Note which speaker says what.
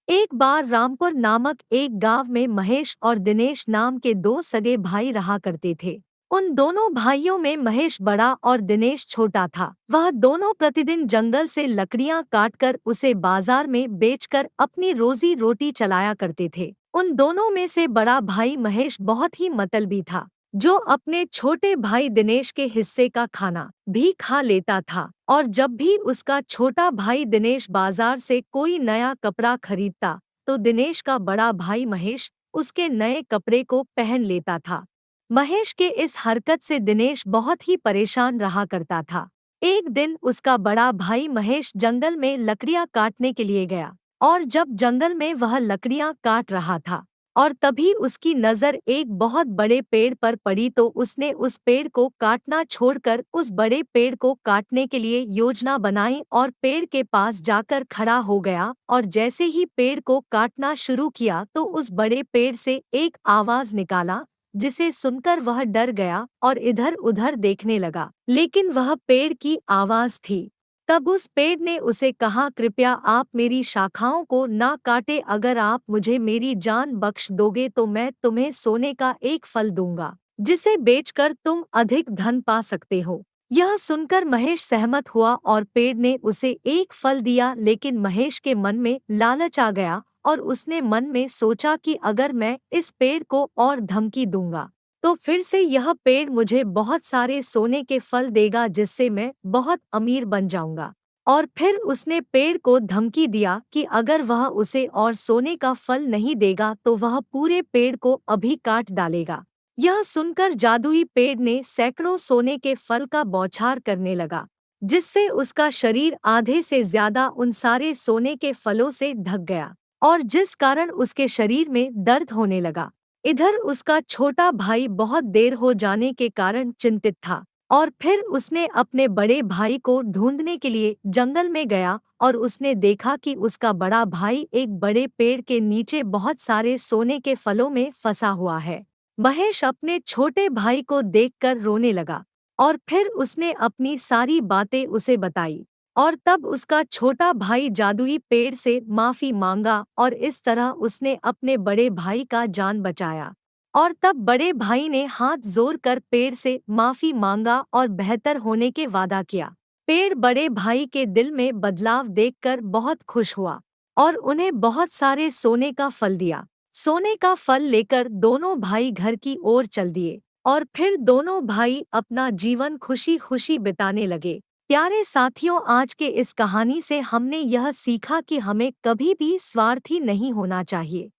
Speaker 1: एक बार रामपुर नामक एक गांव में महेश और दिनेश नाम के दो सगे भाई रहा करते थे। उन दोनों भाइयों में महेश बड़ा और दिनेश छोटा था। वह दोनों प्रतिदिन जंगल से लकड़ियां काटकर उसे बाजार में बेचकर अपनी रोजी रोटी चलाया करते थे। उन दोनों में से बड़ा भाई महेश बहुत ही मतलबी था, जो अपने छोटे भाई दिनेश के हिस्से का खाना भी खा लेता था। और जब भी उसका छोटा भाई दिनेश बाजार से कोई नया कपड़ा खरीदता, तो दिनेश का बड़ा भाई महेश उसके नए कपड़े को पहन लेता था। महेश के इस हरकत से दिनेश बहुत ही परेशान रहा करता था। एक दिन उसका बड़ा भाई महेश जंगल में लकड़ियां काटने के लिए गया, और जब जंगल में वह लकड़ियां काट रहा था और तभी उसकी नज़र एक बहुत बड़े पेड़ पर पड़ी, तो उसने उस पेड़ को काटना छोड़कर उस बड़े पेड़ को काटने के लिए योजना बनाई और पेड़ के पास जाकर खड़ा हो गया। और जैसे ही पेड़ को काटना शुरू किया तो उस बड़े पेड़ से एक आवाज निकाला, जिसे सुनकर वह डर गया और इधर उधर देखने लगा, लेकिन वह पेड़ की आवाज थी। तब उस पेड़ ने उसे कहा, कृपया आप मेरी शाखाओं को ना काटे, अगर आप मुझे मेरी जान बख्श दोगे तो मैं तुम्हें सोने का एक फल दूंगा, जिसे बेचकर तुम अधिक धन पा सकते हो। यह सुनकर महेश सहमत हुआ और पेड़ ने उसे एक फल दिया, लेकिन महेश के मन में लालच आ गया और उसने मन में सोचा कि अगर मैं इस पेड़ को और धमकी दूंगा तो फिर से यह पेड़ मुझे बहुत सारे सोने के फल देगा, जिससे मैं बहुत अमीर बन जाऊंगा। और फिर उसने पेड़ को धमकी दिया कि अगर वह उसे और सोने का फल नहीं देगा तो वह पूरे पेड़ को अभी काट डालेगा। यह सुनकर जादुई पेड़ ने सैकड़ों सोने के फल का बौछार करने लगा, जिससे उसका शरीर आधे से ज्यादा उन सारे सोने के फलों से ढक गया, और जिस कारण उसके शरीर में दर्द होने लगा। इधर उसका छोटा भाई बहुत देर हो जाने के कारण चिंतित था, और फिर उसने अपने बड़े भाई को ढूंढने के लिए जंगल में गया और उसने देखा कि उसका बड़ा भाई एक बड़े पेड़ के नीचे बहुत सारे सोने के फलों में फंसा हुआ है। महेश अपने छोटे भाई को देखकर रोने लगा और फिर उसने अपनी सारी बातें उसे बताई, और तब उसका छोटा भाई जादुई पेड़ से माफी मांगा और इस तरह उसने अपने बड़े भाई का जान बचाया। और तब बड़े भाई ने हाथ जोड़ कर पेड़ से माफी मांगा और बेहतर होने के वादा किया। पेड़ बड़े भाई के दिल में बदलाव देखकर बहुत खुश हुआ और उन्हें बहुत सारे सोने का फल दिया। सोने का फल लेकर दोनों भाई घर की ओर चल दिए और फिर दोनों भाई अपना जीवन खुशी खुशी बिताने लगे। प्यारे साथियों, आज के इस कहानी से हमने यह सीखा कि हमें कभी भी स्वार्थी नहीं होना चाहिए।